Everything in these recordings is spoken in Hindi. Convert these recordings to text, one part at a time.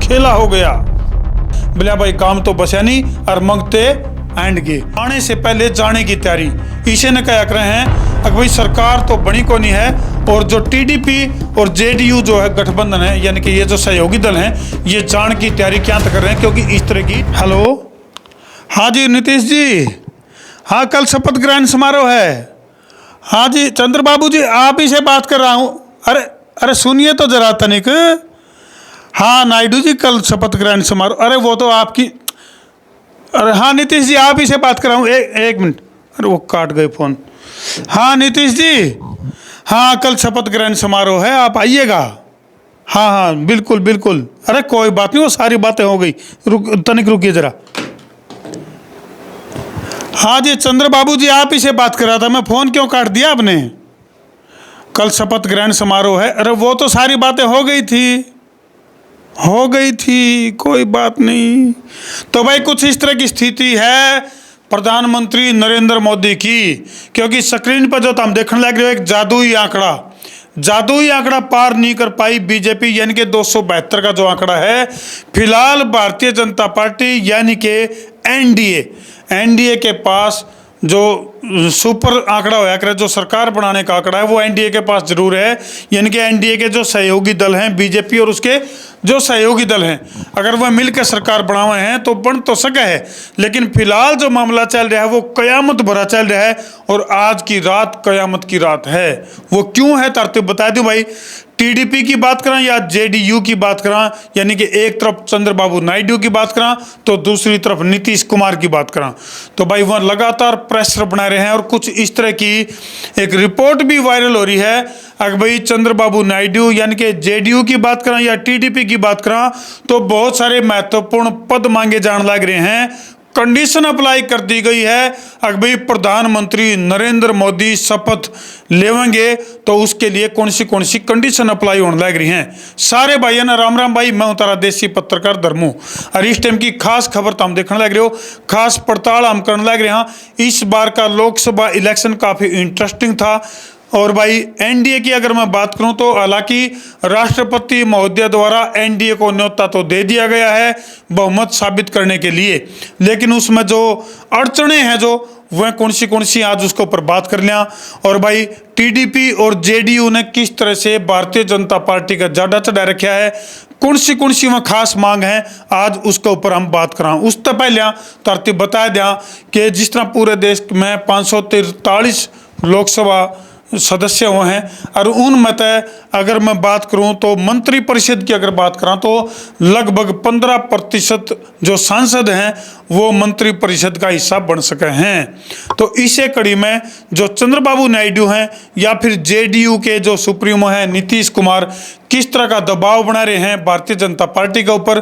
खेला हो गया। बोला भाई काम तो बचा नहीं और मंगते एंड गए। आने से पहले जाने की तैयारी इसे न क्या कर रहे हैं। अगर भाई सरकार तो बनी को नहीं है और जो टीडीपी और जेडीयू जो है गठबंधन है, यानी कि ये जो सहयोगी दल हैं, ये जान की तैयारी क्या कर रहे हैं, क्योंकि इस तरह की। हेलो, हाँ जी नीतीश जी, हाँ कल शपथ ग्रहण समारोह है। हाँ जी चंद्र बाबू जी, आप ही से बात कर रहा हूँ। अरे अरे सुनिए तो जरा तनिक। हाँ नायडू जी कल शपथ ग्रहण समारोह, अरे वो तो आपकी, अरे हाँ नीतीश जी आप ही से बात कर रहा हूँ। एक मिनट, अरे वो काट गए फोन। हाँ नीतीश जी, हाँ कल शपथ ग्रहण समारोह है, आप आइएगा। हाँ हाँ बिल्कुल बिल्कुल, अरे कोई बात नहीं, वो सारी बातें हो गई। तनिक रुकिए जरा। हाँ जी चंद्र बाबू जी आप ही से बात कर रहा था मैं, फ़ोन क्यों काट दिया आपने? कल शपथ ग्रहण समारोह है, अरे वो तो सारी बातें हो गई थी, कोई बात नहीं। तो भाई कुछ इस तरह की स्थिति है प्रधानमंत्री नरेंद्र मोदी की, क्योंकि स्क्रीन पर जो हम देखने लग रहे हो एक जादुई आंकड़ा पार नहीं कर पाई बीजेपी, यानी कि 272 का जो आंकड़ा है। फिलहाल भारतीय जनता पार्टी यानी कि एनडीए के पास जो सुपर आंकड़ा होया करे, जो सरकार बनाने का आंकड़ा है, वो एनडीए के पास जरूर है। यानी कि एनडीए के जो सहयोगी दल हैं बीजेपी और उसके जो सहयोगी दल हैं, अगर वह मिलकर सरकार बनाए हैं तो बन तो सके है। लेकिन फिलहाल जो मामला चल रहा है वो कयामत भरा चल रहा है, और आज की रात कयामत की रात है। वो क्यों है तरतीब बता दूं भाई। टीडीपी की बात करें या जेडीयू की बात करें, यानी कि एक तरफ चंद्रबाबू नायडू की बात करें तो दूसरी तरफ नीतीश कुमार की बात करें, तो भाई वह लगातार प्रेशर बना रहे हैं। और कुछ इस तरह की एक रिपोर्ट भी वायरल हो रही है। अगर भाई चंद्रबाबू नायडू यानी कि जेडीयू की बात करें या टीडीपी की बात करें तो बहुत सारे महत्वपूर्ण पद मांगे जाने लग रहे हैं। कंडीशन अप्लाई कर दी गई है। अगर भाई प्रधानमंत्री नरेंद्र मोदी शपथ लेवेंगे तो उसके लिए कौन सी कंडीशन अप्लाई होने लग रही हैं। सारे भाइयों ने राम राम भाई, मैं तारा देसी पत्रकार धर्मू, और इस टाइम की खास खबर तो हम देखने लग रहे हो, खास पड़ताल हम करने लग रहे हैं। इस बार का लोकसभा इलेक्शन काफ़ी इंटरेस्टिंग था। और भाई एनडीए की अगर मैं बात करूं तो हालांकि राष्ट्रपति महोदय द्वारा एनडीए को न्योता तो दे दिया गया है बहुमत साबित करने के लिए, लेकिन उसमें जो अड़चने हैं जो वह कौन सी आज उसके ऊपर बात कर लिया। और भाई टीडीपी और जेडीयू ने किस तरह से भारतीय जनता पार्टी का जाडा चढ़ा रखा है, कौन सी वह खास मांग है, आज उसके ऊपर हम बात करा। उस तो पहले तरतीब बता दें कि जिस तरह पूरे देश में 543 लोकसभा सदस्य हुए हैं, और उनमें अगर मैं बात करूं तो मंत्री परिषद की अगर बात करा तो लगभग 15% जो सांसद हैं वो मंत्री परिषद का हिस्सा बन सके हैं। तो इसे कड़ी में जो चंद्रबाबू नायडू हैं या फिर जेडीयू के जो सुप्रीमो हैं नीतीश कुमार किस तरह का दबाव बना रहे हैं भारतीय जनता पार्टी के ऊपर,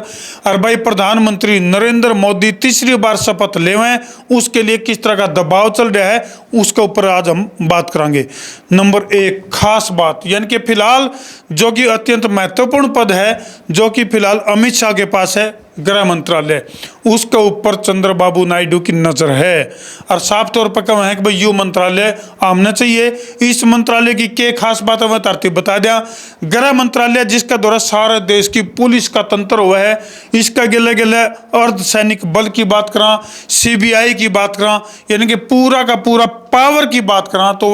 और भाई प्रधानमंत्री नरेंद्र मोदी तीसरी बार शपथ लेवें उसके लिए किस तरह का दबाव चल रहा है, उसके ऊपर आज हम बात करेंगे। नंबर एक खास बात, यानी कि फिलहाल जो कि अत्यंत महत्वपूर्ण पद है, जो कि फिलहाल अमित शाह के पास है, गृह मंत्रालय, उसके ऊपर चंद्रबाबू नायडू की नज़र है। और साफ तौर पर कहा है कि भाई यू मंत्रालय आमना चाहिए। इस मंत्रालय की क्या खास बात है वह तरतीब बता दिया। गृह मंत्रालय जिसका दौरा सारे देश की पुलिस का तंत्र हुआ है, इसका गिले गिले अर्धसैनिक बल की बात करा, सीबीआई की बात करा, यानी कि पूरा का पूरा पावर की बात करा तो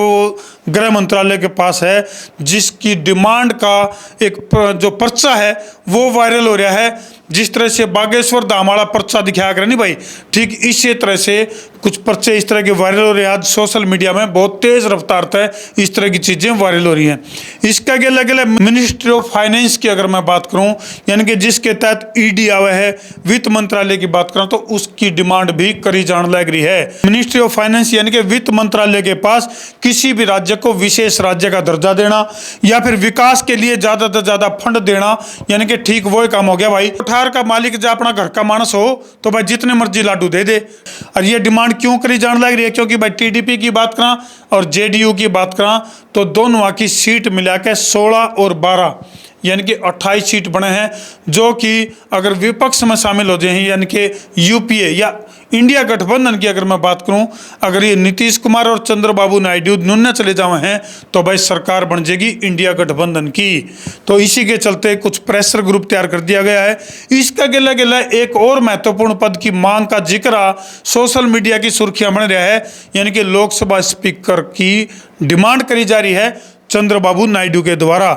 गृह मंत्रालय के पास है, जिसकी डिमांड का एक जो पर्चा है वो वायरल हो रहा है। जिस तरह से बागेश्वर धाम वाला पर्चा दिखाया कर नहीं भाई, ठीक इसी तरह से कुछ पर्चे इस तरह के वायरल हो रहे हैं। आज सोशल मीडिया में बहुत तेज रफ्तार से इस तरह की चीज़ें वायरल हो रही हैं। इसका अगले अगले मिनिस्ट्री ऑफ फाइनेंस की अगर मैं बात करूं, यानी कि जिसके तहत ईडी आवे है, वित्त मंत्रालय की बात करूं तो उसकी डिमांड भी करी जाने लग रही है। मिनिस्ट्री ऑफ फाइनेंस यानी कि वित्त मंत्रालय के पास किसी भी राज्य को विशेष राज्य का दर्जा देना या फिर विकास के लिए ज़्यादा से ज़्यादा फंड देना, यानी कि ठीक वही काम हो गया भाई। ठार का मालिक जब अपना घर का मानस हो तो भाई जितने मर्जी लाडू दे दे। और ये डिमांड क्यों करी जाने लग रही है, क्योंकि भाई टीडीपी की बात करा और जेडीयू की बात करा तो दोनों की सीट मिला के 16 और 12 यानी कि 28 सीट बने हैं, जो कि अगर विपक्ष में शामिल हो जाए यानी कि यूपीए या इंडिया गठबंधन की अगर मैं बात करूं, अगर ये नीतीश कुमार और चंद्रबाबू नायडू नुन्ने चले जाए हैं तो भाई सरकार बन जाएगी इंडिया गठबंधन की। तो इसी के चलते कुछ प्रेशर ग्रुप तैयार कर दिया गया है। इसका गिला गिला एक और महत्वपूर्ण पद की मांग का जिक्र सोशल मीडिया की सुर्खियां बन रहा है, यानी कि लोकसभा स्पीकर की डिमांड करी जा रही है चंद्रबाबू नायडू के द्वारा।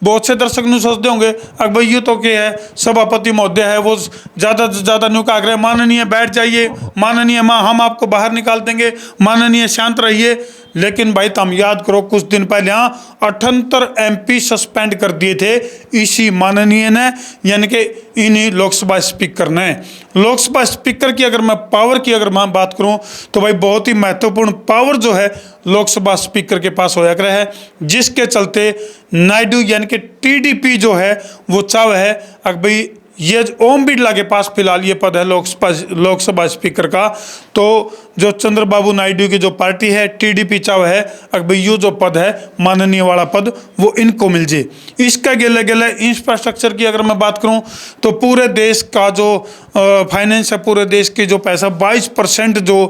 बहुत से दर्शक न्यू सोचते होंगे अब भाई ये तो क्या है, सभापति महोदय है वो ज़्यादा से ज़्यादा न्यू का आग्रह, माननीय बैठ जाइए, माननीय माँ हम आपको बाहर निकाल देंगे, माननीय शांत रहिए। लेकिन भाई तुम याद करो कुछ दिन पहले यहाँ 78 MP सस्पेंड कर दिए थे इसी माननीय ने, यानी कि इन्हीं लोकसभा स्पीकर ने। लोकसभा स्पीकर की अगर मैं पावर की अगर मैं बात करूं तो भाई बहुत ही महत्वपूर्ण पावर जो है लोकसभा स्पीकर के पास होया करे है, जिसके चलते नायडू यानी कि टीडीपी जो है वो चाव है अब भाई ये ओम बिरला के पास फिलहाल ये पद है लोकसभा स्पीकर का, तो जो चंद्रबाबू नायडू की जो पार्टी है टीडीपी चाव है अब ये जो पद है माननीय वाला पद वो इनको मिल जाए। इसका गेले गेले इंफ्रास्ट्रक्चर की अगर मैं बात करूं तो पूरे देश का जो फाइनेंस है, पूरे देश की जो पैसा 22% जो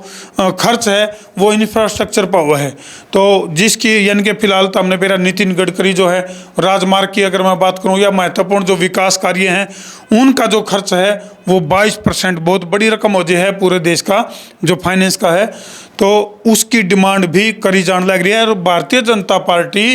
खर्च है वो इंफ्रास्ट्रक्चर पर हुआ है। तो जिसकी यानी कि फिलहाल तो हमने मेरा नितिन गडकरी जो है राजमार्ग की अगर मैं बात करूं या महत्वपूर्ण जो विकास कार्य हैं उनका जो खर्च है वो 22%, बहुत बड़ी रकम हो जाए है पूरे देश का जो फाइनेंस का है, तो उसकी डिमांड भी करी जाने लग रही है। और भारतीय जनता पार्टी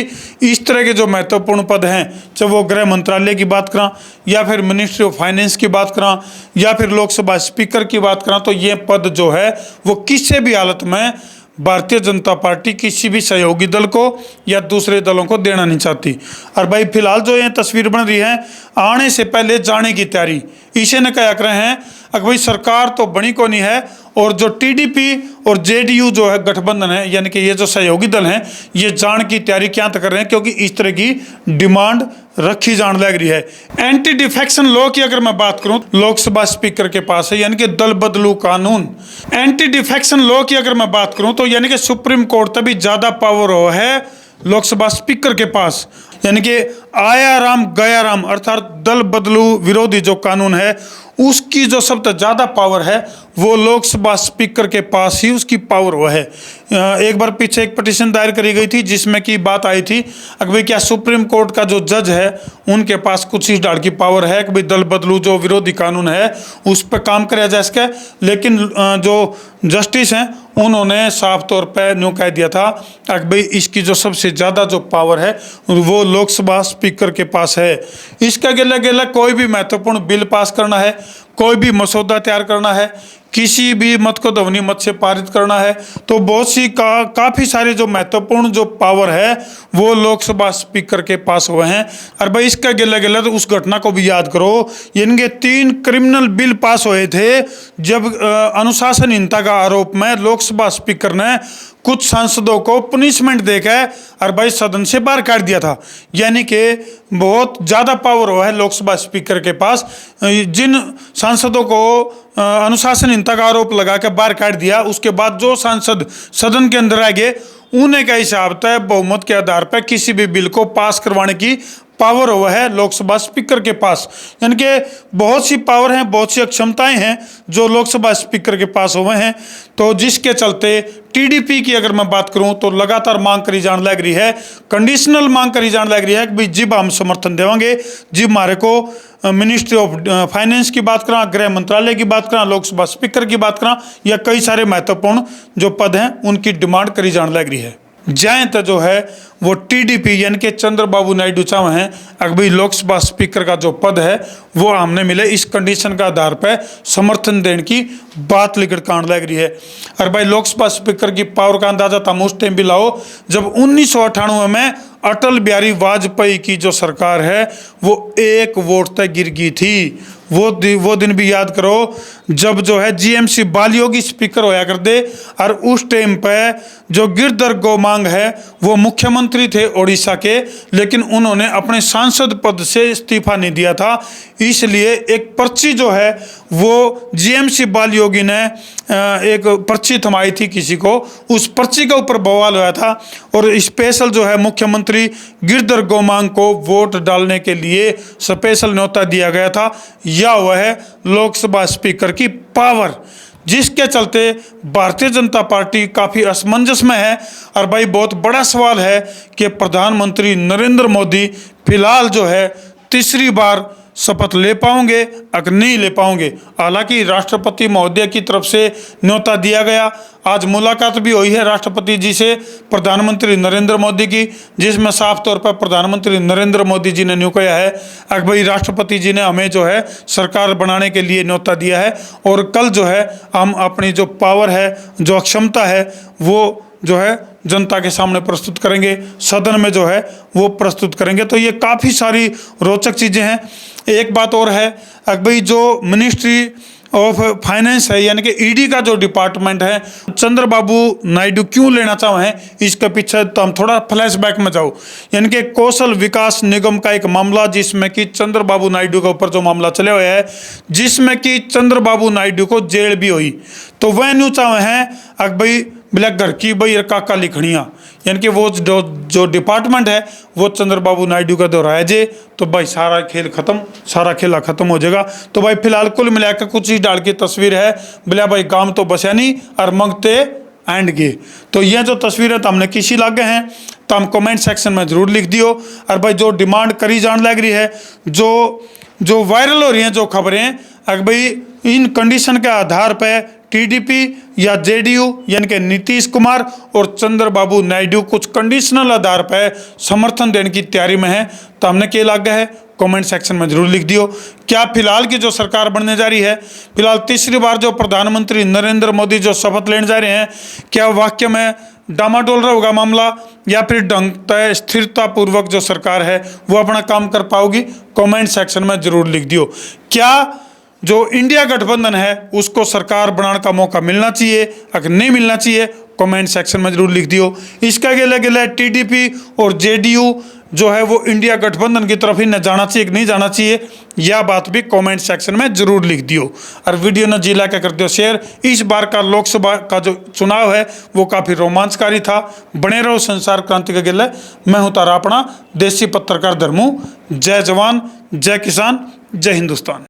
इस तरह के जो महत्वपूर्ण पद हैं, चाहे वो गृह मंत्रालय की बात करा या फिर मिनिस्ट्री ऑफ फाइनेंस की बात करा या फिर लोकसभा स्पीकर की बात करा, तो ये पद जो है वो किसी भी हालत में भारतीय जनता पार्टी किसी भी सहयोगी दल को या दूसरे दलों को देना नहीं चाहती। और भाई फिलहाल जो ये तस्वीर बन रही है आने से पहले जाने की तैयारी, इसे न क्या कर रहे हैं अगर भाई सरकार तो बनी को नहीं है और जो टीडीपी और जेडीयू जो है गठबंधन है यानी कि ये जो सहयोगी दल हैं ये जान की तैयारी क्या कर रहे हैं, क्योंकि इस तरह की डिमांड रखी जाने लग रही है। एंटी डिफेक्शन लॉ की अगर मैं बात करूं लोकसभा स्पीकर के पास है, यानी कि दल बदलू कानून। एंटी डिफेक्शन लॉ की अगर मैं बात करूं तो यानी कि सुप्रीम कोर्ट तभी ज़्यादा पावर हो है लोकसभा स्पीकर के पास, यानी कि आया राम गया राम अर्थात दल बदलू विरोधी जो कानून है उसकी जो सबसे ज़्यादा पावर है वो लोकसभा स्पीकर के पास ही उसकी पावर वो है। एक बार पीछे एक पिटीशन दायर करी गई थी जिसमें कि बात आई थी कि भाई क्या सुप्रीम कोर्ट का जो जज है उनके पास कुछ इस डाल की पावर है कि भाई दल बदलू जो विरोधी कानून है उस पर काम किया जा सके, लेकिन जो जस्टिस हैं उन्होंने साफ तौर पर न्यू कह दिया था कि भाई इसकी जो सबसे ज़्यादा जो पावर है वो लोकसभा स्पीकर के पास है। इसका गिला गिला कोई भी महत्वपूर्ण बिल पास करना है, कोई भी मसौदा तैयार करना है, किसी भी मत को ध्वनि मत से पारित करना है, तो बहुत सी काफ़ी सारे जो महत्वपूर्ण जो पावर है वो लोकसभा स्पीकर के पास हुए हैं। और भाई इसका गिला गिला तो उस घटना को भी याद करो, इनके 3 क्रिमिनल बिल पास हुए थे जब अनुशासनहीनता का आरोप में लोकसभा स्पीकर ने कुछ सांसदों को पनिशमेंट देकर और भाई सदन से बाहर काट दिया था। यानी कि बहुत ज़्यादा पावर हुआ है लोकसभा स्पीकर के पास। जिन सांसदों को अनुशासनहीनता का आरोप लगा के बाहर काट दिया, उसके बाद जो सांसद सदन के अंदर आ गए उन्हें का हिसाब तय बहुमत के आधार पर किसी भी बिल को पास करवाने की पावर हुआ है लोकसभा स्पीकर के पास। यानी कि बहुत सी पावर हैं, बहुत सी क्षमताएं हैं जो लोकसभा स्पीकर के पास हुए हैं। तो जिसके चलते टीडीपी की अगर मैं बात करूं तो लगातार मांग करी जाने लग रही है, कंडीशनल मांग करी जाने लग रही है कि भाई जिब हम समर्थन देवांगे, जिब हमारे को मिनिस्ट्री ऑफ फाइनेंस की बात करा, गृह मंत्रालय की बात करा, लोकसभा स्पीकर की बात करा या कई सारे महत्वपूर्ण जो पद हैं उनकी डिमांड करी जाने लग रही है। जाए तो जो है वो टीडीपी यानी कि चंद्रबाबू नायडू चाह हैं अगर भाई लोकसभा स्पीकर का जो पद है वो हमने मिले, इस कंडीशन का आधार पर समर्थन देने की बात लेकर कांड लग रही है। और भाई लोकसभा स्पीकर की पावर का अंदाजा तुम उस टाइम भी लाओ जब 1998 में अटल बिहारी वाजपेयी की जो सरकार है वो 1 वोट तक गिर गई थी। वो दिन भी याद करो जब जो है जीएमसी बालियोगी स्पीकर होया कर दे, और उस टाइम पे जो गिरधर गोमांग है वो मुख्यमंत्री मंत्री थे उड़ीसा के, लेकिन उन्होंने अपने सांसद पद से इस्तीफा नहीं दिया था। इसलिए एक पर्ची जो है वो जीएमसी बालयोगी ने एक पर्ची थमाई थी किसी को, उस पर्ची के ऊपर बवाल हुआ था और स्पेशल जो है मुख्यमंत्री गिरधर गोमांग को वोट डालने के लिए स्पेशल न्योता दिया गया था। यह हुआ है लोकसभा स्पीकर की पावर, जिसके चलते भारतीय जनता पार्टी काफ़ी असमंजस में है। और भाई बहुत बड़ा सवाल है कि प्रधानमंत्री नरेंद्र मोदी फिलहाल जो है तीसरी बार शपथ ले पाओगे अगर नहीं ले पाओगे। हालांकि राष्ट्रपति महोदय की तरफ से न्योता दिया गया, आज मुलाकात भी हुई है राष्ट्रपति जी से प्रधानमंत्री नरेंद्र मोदी की, जिसमें साफ तौर पर प्रधानमंत्री नरेंद्र मोदी जी ने न्यू कहा है अगर भाई राष्ट्रपति जी ने हमें जो है सरकार बनाने के लिए न्योता दिया है और कल जो है हम अपनी जो पावर है, जो क्षमता है, वो जो है जनता के सामने प्रस्तुत करेंगे, सदन में जो है वो प्रस्तुत करेंगे। तो ये काफ़ी सारी रोचक चीज़ें हैं। एक बात और है, अगर भाई जो मिनिस्ट्री ऑफ फाइनेंस है यानी कि ईडी का जो डिपार्टमेंट है, चंद्रबाबू नायडू क्यों लेना चाहे हैं, इसके पीछे तो हम थोड़ा फ्लैशबैक में जाओ। यानी कि कौशल विकास निगम का एक मामला जिसमें कि चंद्रबाबू नायडू के ऊपर जो मामला चले हुए है, जिसमें कि चंद्रबाबू नायडू को जेल भी हुई, तो वह न्यू चाहे हैं अगर भाई ब्लैक घर की भाई काका लिखनिया, यानी कि वो जो डिपार्टमेंट है वो चंद्रबाबू नायडू का दोहराया जे, तो भाई सारा खेल खत्म, सारा खेला खत्म हो जाएगा। तो भाई फिलहाल कुल मिलाकर कुछ ही डाल की तस्वीर है, बोले भाई काम तो बचा नहीं और मंगते एंड गे। तो यह जो तस्वीरें तो हमने किसी लागे हैं तो हम कमेंट सेक्शन में जरूर लिख दियो। और भाई जो डिमांड करी जान लग रही है, जो वायरल हो रही हैं जो खबरें, अगर भाई इन कंडीशन के आधार पर टीडीपी या जेडीयू यानी कि नीतीश कुमार और चंद्रबाबू नायडू कुछ कंडीशनल आधार पर समर्थन देने की तैयारी में है, तो हमने क्या लगा है कमेंट सेक्शन में जरूर लिख दियो। क्या फिलहाल की जो सरकार बनने जा रही है, फिलहाल तीसरी बार जो प्रधानमंत्री नरेंद्र मोदी जो शपथ लेने जा रहे हैं, क्या वाक्य में डामाडोल रहा होगा मामला या फिर ढंग तय स्थिरता पूर्वक जो सरकार है वो अपना काम कर पाओगी, कमेंट सेक्शन में जरूर लिख दियो। क्या जो इंडिया गठबंधन है उसको सरकार बनाने का मौका मिलना चाहिए, अगर नहीं मिलना चाहिए कमेंट सेक्शन में जरूर लिख दियो। इसका गिले गिले टीडीपी और जेडीयू जो है वो इंडिया गठबंधन की तरफ ही न जाना चाहिए कि नहीं जाना चाहिए, यह बात भी कमेंट सेक्शन में जरूर लिख दियो। और वीडियो न जिला क्या कर दियो शेयर। इस बार का लोकसभा का जो चुनाव है वो काफ़ी रोमांचकारी था। बने रहो संसार क्रांति के गिले। मैं हूँ तारा अपना देसी पत्रकार धर्मू। जय जवान, जय किसान, जय हिंदुस्तान।